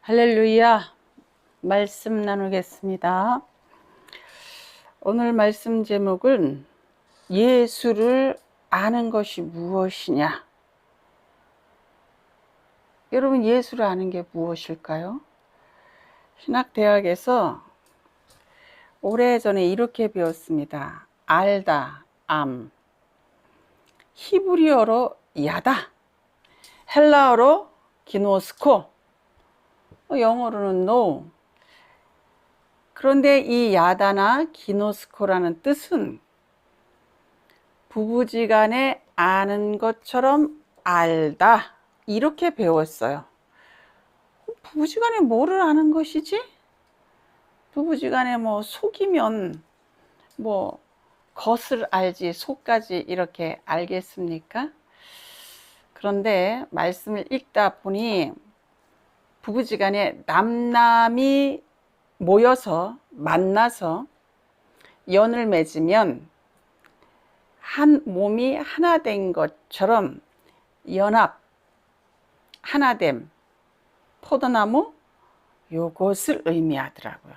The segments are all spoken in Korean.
할렐루야. 말씀 나누겠습니다. 오늘 말씀 제목은 예수를 아는 것이 무엇이냐. 여러분, 예수를 아는 게 무엇일까요? 신학대학에서 오래전에 이렇게 배웠습니다. 알다, 히브리어로 야다, 헬라어로 기노스코, 영어로는 know. 그런데 이 야다나 기노스코라는 뜻은 부부지간에 아는 것처럼 알다, 이렇게 배웠어요. 부부지간에 뭐를 아는 것이지? 부부지간에 속이면 겉을 알지 속까지 이렇게 알겠습니까? 그런데 말씀을 읽다 보니 부부지간에 남남이 모여서 만나서 연을 맺으면 한 몸이 하나 된 것처럼 연합, 하나됨, 포도나무, 요것을 의미하더라고요.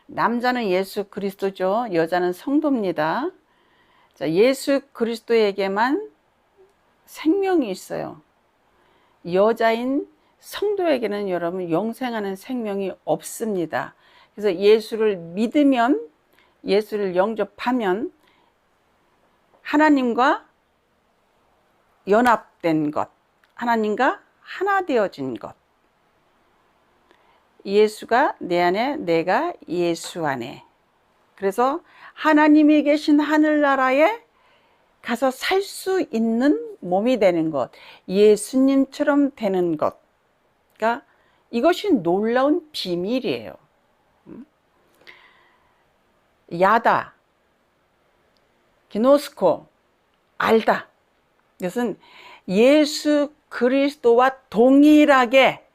남자는 예수 그리스도죠. 여자는 성도입니다. 자, 예수 그리스도에게만 생명이 있어요. 여자인 성도에게는 여러분 영생하는 생명이 없습니다. 그래서 예수를 믿으면, 예수를 영접하면 하나님과 연합된 것, 하나님과 하나 되어진 것, 예수가 내 안에, 내가 예수 안에. 그래서 하나님이 계신 하늘나라에 가서 살 수 있는 몸이 되는 것, 예수님처럼 되는 것. 그러니까 이것이 놀라운 비밀이에요. 야다, 기노스코, 알다. 이것은 예수 그리스도와 동일하게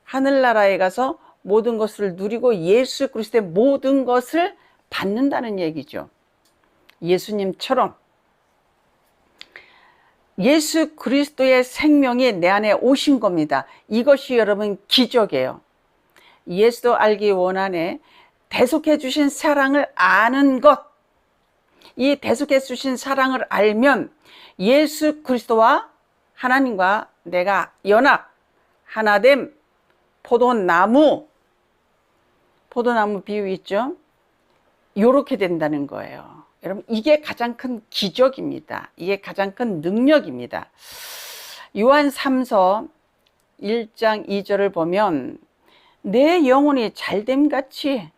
하늘나라에 가서 모든 것을 누리고 예수 그리스도의 모든 것을 받는다는 얘기죠. 예수님처럼. 예수 그리스도의 생명이 내 안에 오신 겁니다. 이것이 여러분 기적이에요. 예수도 알기 원하네. 대속해 주신 사랑을 아는 것. 이 대속해 주신 사랑을 알면 예수 그리스도와 하나님과 내가 연합, 하나됨, 포도나무 비유 있죠? 요렇게 된다는 거예요. 여러분, 이게 가장 큰 기적입니다. 이게 가장 큰 능력입니다. 요한 3서 1장 2절을 보면 내 영혼이 잘됨같이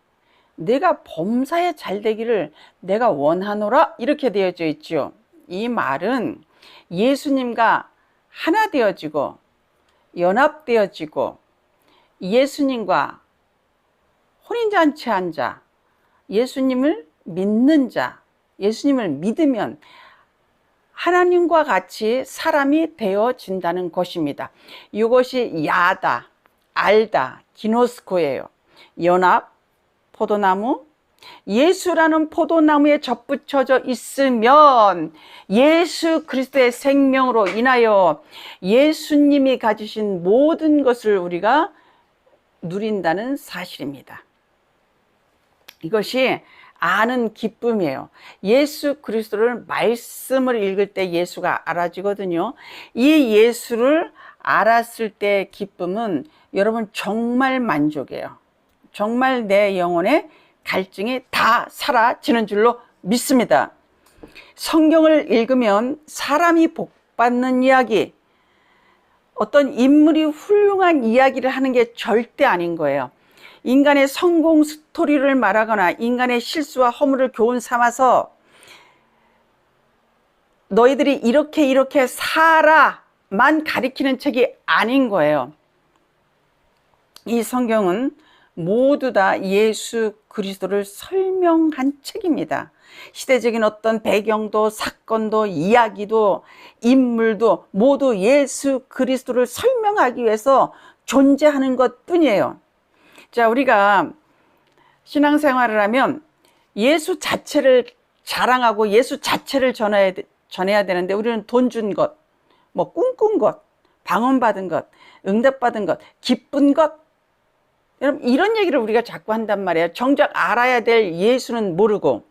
내가 범사에 잘되기를 내가 원하노라, 이렇게 되어져 있죠. 이 말은 예수님과 하나 되어지고 연합되어지고 예수님과 혼인잔치한 자, 예수님을 믿는 자, 예수님을 믿으면 하나님과 같이 사람이 되어진다는 것입니다. 이것이 야다, 알다, 기노스코예요. 연합, 포도나무, 예수라는 포도나무에 접붙여져 있으면 예수 그리스도의 생명으로 인하여 예수님이 가지신 모든 것을 우리가 누린다는 사실입니다. 이것이 아는 기쁨이에요. 예수 그리스도를 말씀을 읽을 때 예수가 알아지거든요. 이 예수를 알았을 때 기쁨은 여러분 정말 만족이에요. 정말 내 영혼의 갈증이 다 사라지는 줄로 믿습니다. 성경을 읽으면 사람이 복받는 이야기, 어떤 인물이 훌륭한 이야기를 하는 게 절대 아닌 거예요. 인간의 성공 스토리를 말하거나 인간의 실수와 허물을 교훈 삼아서 너희들이 이렇게 살아만 가리키는 책이 아닌 거예요. 이 성경은 모두 다 예수 그리스도를 설명한 책입니다. 시대적인 어떤 배경도 사건도 이야기도 인물도 모두 예수 그리스도를 설명하기 위해서 존재하는 것 뿐이에요. 자, 우리가 신앙생활을 하면 예수 자체를 자랑하고 예수 자체를 전해야 되는데 우리는 돈 준 것, 꿈꾼 것, 방언받은 것, 응답받은 것, 기쁜 것. 여러분, 이런 얘기를 우리가 자꾸 한단 말이에요. 정작 알아야 될 예수는 모르고,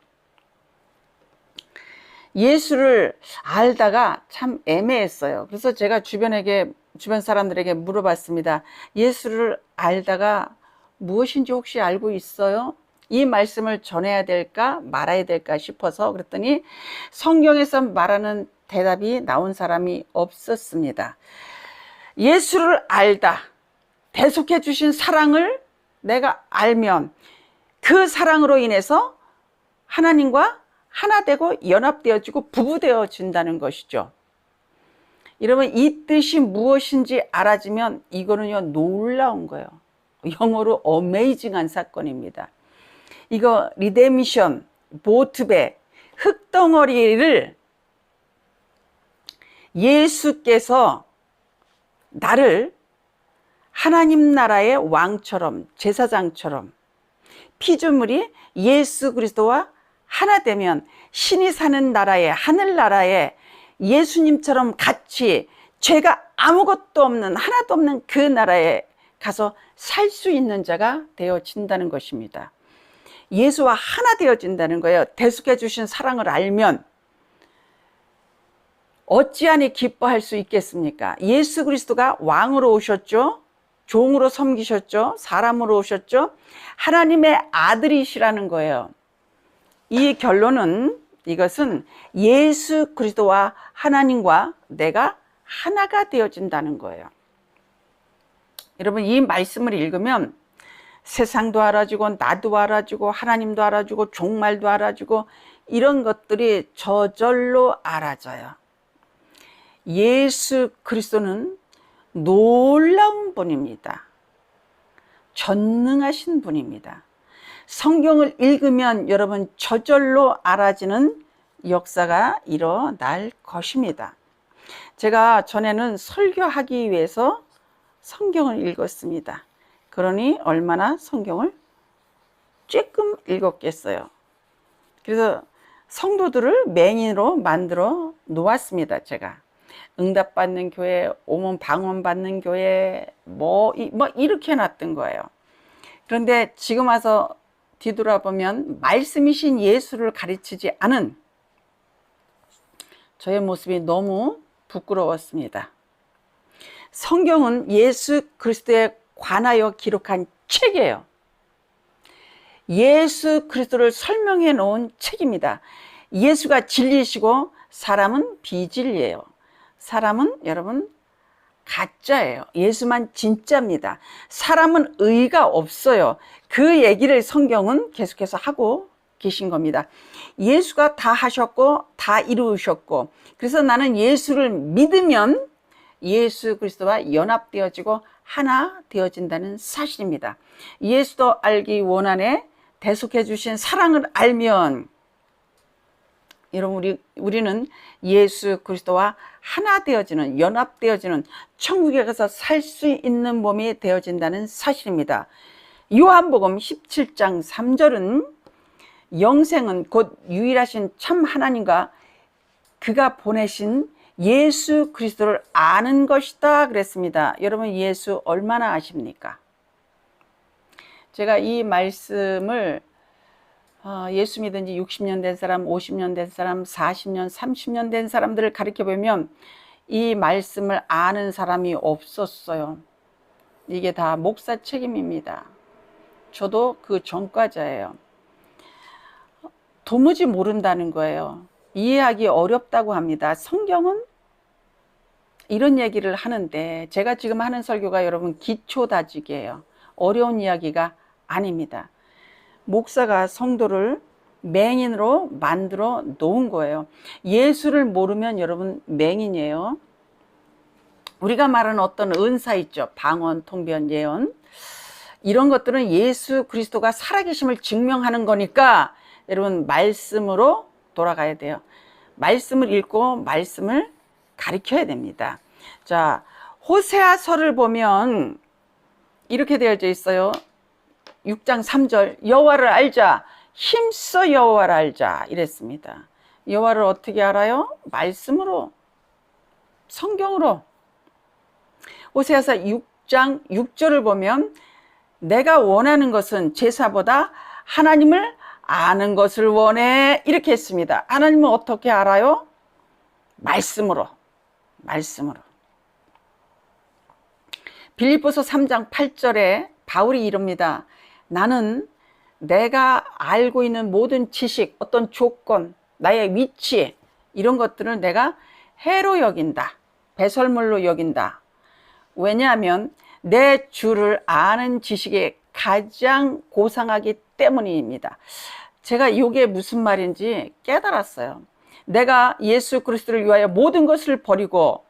예수를 알다가 참 애매했어요. 그래서 제가 주변 사람들에게 물어봤습니다. 예수를 알다가 무엇인지 혹시 알고 있어요? 이 말씀을 전해야 될까 말아야 될까 싶어서 그랬더니 성경에서 말하는 대답이 나온 사람이 없었습니다. 예수를 알다, 대속해 주신 사랑을 내가 알면 그 사랑으로 인해서 하나님과 하나 되고 연합되어지고 부부되어진다는 것이죠. 여러분, 이 뜻이 무엇인지 알아지면 이거는요, 놀라운 거예요. 영어로 어메이징한 사건입니다. 이거 리데미션, 보트배, 흙덩어리를 예수께서 나를 하나님 나라의 왕처럼, 제사장처럼 피조물이 예수 그리스도와 하나 되면 신이 사는 나라에, 하늘나라에 예수님처럼 같이 죄가 아무것도 없는, 하나도 없는 그 나라에 가서 살 수 있는 자가 되어진다는 것입니다. 예수와 하나 되어진다는 거예요. 대속해 주신 사랑을 알면 어찌하니 기뻐할 수 있겠습니까? 예수 그리스도가 왕으로 오셨죠. 종으로 섬기셨죠. 사람으로 오셨죠. 하나님의 아들이시라는 거예요. 이 결론은, 이것은 예수 그리스도와 하나님과 내가 하나가 되어진다는 거예요. 여러분, 이 말씀을 읽으면 세상도 알아주고 나도 알아주고 하나님도 알아주고 종말도 알아주고 이런 것들이 저절로 알아져요. 예수 그리스도는 놀라운 분입니다. 전능하신 분입니다. 성경을 읽으면 여러분 저절로 알아지는 역사가 일어날 것입니다. 제가 전에는 설교하기 위해서 성경을 읽었습니다. 그러니 얼마나 성경을 쬐끔 읽었겠어요. 그래서 성도들을 맹인으로 만들어 놓았습니다. 제가 응답받는 교회, 오면 방언받는 교회 뭐 이렇게 해놨던 거예요. 그런데 지금 와서 뒤돌아보면 말씀이신 예수를 가르치지 않은 저의 모습이 너무 부끄러웠습니다. 성경은 예수 그리스도에 관하여 기록한 책이에요. 예수 그리스도를 설명해 놓은 책입니다. 예수가 진리시고 사람은 비진리예요. 사람은 여러분 가짜예요. 예수만 진짜입니다. 사람은 의가 없어요. 그 얘기를 성경은 계속해서 하고 계신 겁니다. 예수가 다 하셨고 다 이루셨고, 그래서 나는 예수를 믿으면 예수 그리스도와 연합되어지고 하나 되어진다는 사실입니다. 예수도 알기 원하네. 대속해 주신 사랑을 알면 여러분, 우리는 예수 그리스도와 하나 되어지는, 연합되어지는, 천국에 가서 살 수 있는 몸이 되어진다는 사실입니다. 요한복음 17장 3절은 영생은 곧 유일하신 참 하나님과 그가 보내신 예수 그리스도를 아는 것이다 그랬습니다. 여러분, 예수 얼마나 아십니까? 제가 이 말씀을 예수 믿은 지 60년 된 사람, 50년 된 사람, 40년, 30년 된 사람들을 가리켜보면 이 말씀을 아는 사람이 없었어요. 이게 다 목사 책임입니다. 저도 그 전과자예요. 도무지 모른다는 거예요. 이해하기 어렵다고 합니다. 성경은 이런 얘기를 하는데, 제가 지금 하는 설교가 여러분 기초 다지기예요. 어려운 이야기가 아닙니다. 목사가 성도를 맹인으로 만들어 놓은 거예요. 예수를 모르면 여러분 맹인이에요. 우리가 말하는 어떤 은사 있죠. 방언, 통변, 예언. 이런 것들은 예수 그리스도가 살아계심을 증명하는 거니까 여러분 말씀으로 돌아가야 돼요. 말씀을 읽고 말씀을 가르쳐야 됩니다. 자, 호세아서를 보면 이렇게 되어져 있어요. 6장 3절, 여호와를 알자, 힘써 여호와를 알자 이랬습니다. 여호와를 어떻게 알아요? 말씀으로, 성경으로. 호세아서 6장 6절을 보면 내가 원하는 것은 제사보다 하나님을 아는 것을 원해, 이렇게 했습니다. 하나님은 어떻게 알아요? 말씀으로. 빌립보서 3장 8절에 바울이 이럽니다. 나는 내가 알고 있는 모든 지식, 어떤 조건, 나의 위치, 이런 것들을 내가 해로 여긴다. 배설물로 여긴다. 왜냐하면 내 주를 아는 지식이 가장 고상하기 때문입니다. 제가 이게 무슨 말인지 깨달았어요. 내가 예수 그리스도를 위하여 모든 것을 버리고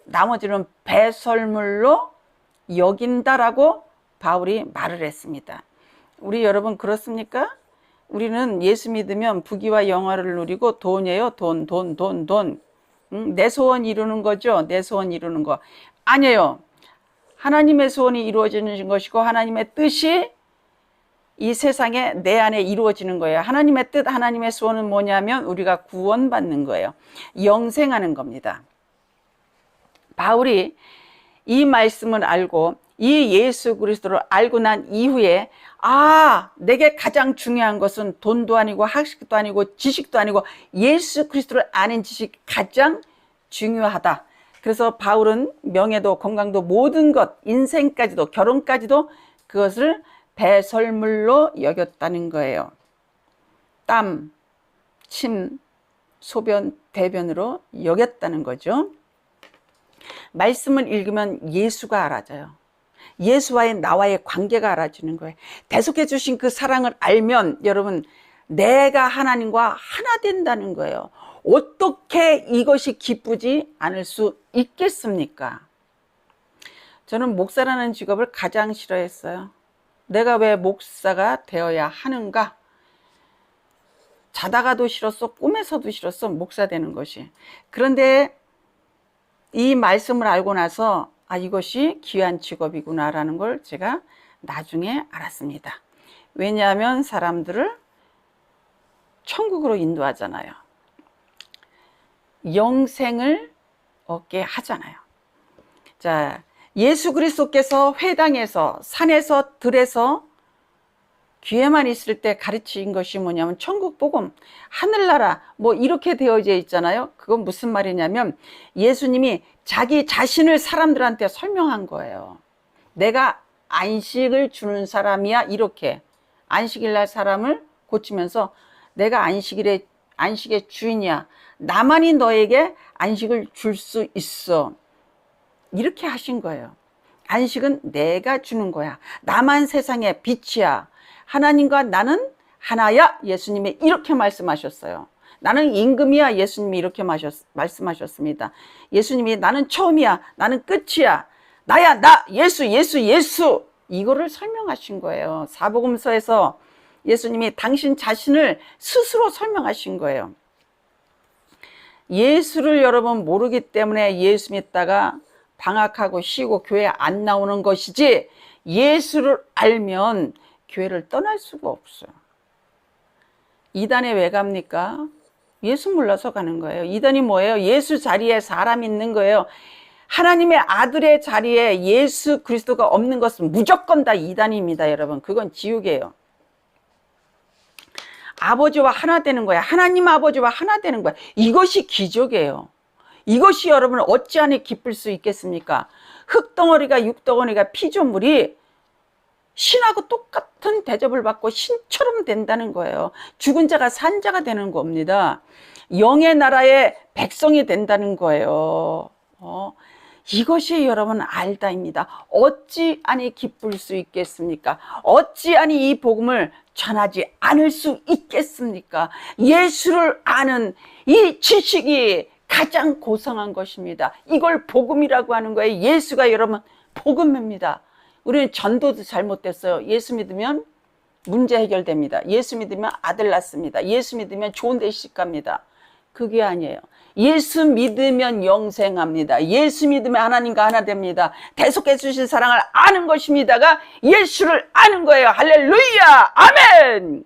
나머지는 배설물로 여긴다라고 바울이 말을 했습니다. 우리 여러분 그렇습니까? 우리는 예수 믿으면 부귀와 영화를 누리고 돈이에요. 돈. 내 소원 이루는 거죠. 내 소원 이루는 거. 아니에요. 하나님의 소원이 이루어지는 것이고 하나님의 뜻이 이 세상에 내 안에 이루어지는 거예요. 하나님의 뜻, 하나님의 소원은 뭐냐면 우리가 구원받는 거예요. 영생하는 겁니다. 바울이 이 말씀을 알고 이 예수 그리스도를 알고 난 이후에 내게 가장 중요한 것은 돈도 아니고 학식도 아니고 지식도 아니고 예수 그리스도를 아는 지식이 가장 중요하다. 그래서 바울은 명예도 건강도 모든 것, 인생까지도 결혼까지도 그것을 배설물로 여겼다는 거예요. 땀, 침, 소변, 대변으로 여겼다는 거죠. 말씀을 읽으면 예수가 알아져요. 예수와의 나와의 관계가 알아지는 거예요. 대속해 주신 그 사랑을 알면 여러분 내가 하나님과 하나 된다는 거예요. 어떻게 이것이 기쁘지 않을 수 있겠습니까? 저는 목사라는 직업을 가장 싫어했어요. 내가 왜 목사가 되어야 하는가? 자다가도 싫었어, 꿈에서도 싫었어, 목사 되는 것이. 그런데 이 말씀을 알고 나서 이것이 귀한 직업이구나라는 걸 제가 나중에 알았습니다. 왜냐하면 사람들을 천국으로 인도하잖아요. 영생을 얻게 하잖아요. 자, 예수 그리스도께서 회당에서 산에서 들에서 귀에만 있을 때 가르친 것이 뭐냐면 천국 복음, 하늘나라 뭐 이렇게 되어져 있잖아요. 그건 무슨 말이냐면 예수님이 자기 자신을 사람들한테 설명한 거예요. 내가 안식을 주는 사람이야, 이렇게. 안식일 날 사람을 고치면서 내가 안식의 주인이야. 나만이 너에게 안식을 줄 수 있어. 이렇게 하신 거예요. 안식은 내가 주는 거야. 나만 세상의 빛이야. 하나님과 나는 하나야. 예수님이 이렇게 말씀하셨어요. 나는 임금이야. 예수님이 이렇게 말씀하셨습니다. 예수님이 나는 처음이야. 나는 끝이야. 나야, 나, 예수. 이거를 설명하신 거예요. 사복음서에서 예수님이 당신 자신을 스스로 설명하신 거예요. 예수를 여러분 모르기 때문에 예수 믿다가 방학하고 쉬고 교회 안 나오는 것이지, 예수를 알면 교회를 떠날 수가 없어요. 이단에 왜 갑니까? 예수 몰라서 가는 거예요. 이단이 뭐예요? 예수 자리에 사람 있는 거예요. 하나님의 아들의 자리에 예수 그리스도가 없는 것은 무조건 다 이단입니다, 여러분. 그건 지옥이에요. 아버지와 하나 되는 거야. 하나님 아버지와 하나 되는 거야. 이것이 기적이에요. 이것이 여러분 어찌하니 기쁠 수 있겠습니까? 흙덩어리가 육덩어리가 피조물이 신하고 똑같은 대접을 받고 신처럼 된다는 거예요. 죽은 자가 산 자가 되는 겁니다. 영의 나라의 백성이 된다는 거예요. 이것이 여러분 알다입니다. 어찌하니 기쁠 수 있겠습니까? 어찌하니 이 복음을 전하지 않을 수 있겠습니까? 예수를 아는 이 지식이 가장 고상한 것입니다. 이걸 복음이라고 하는 거예요. 예수가 여러분 복음입니다. 우리는 전도도 잘못됐어요. 예수 믿으면 문제 해결됩니다. 예수 믿으면 아들 낳습니다. 예수 믿으면 좋은 데 시집갑니다. 그게 아니에요. 예수 믿으면 영생합니다. 예수 믿으면 하나님과 하나 됩니다. 대속해 주신 사랑을 아는 것입니다가 예수를 아는 거예요. 할렐루야, 아멘.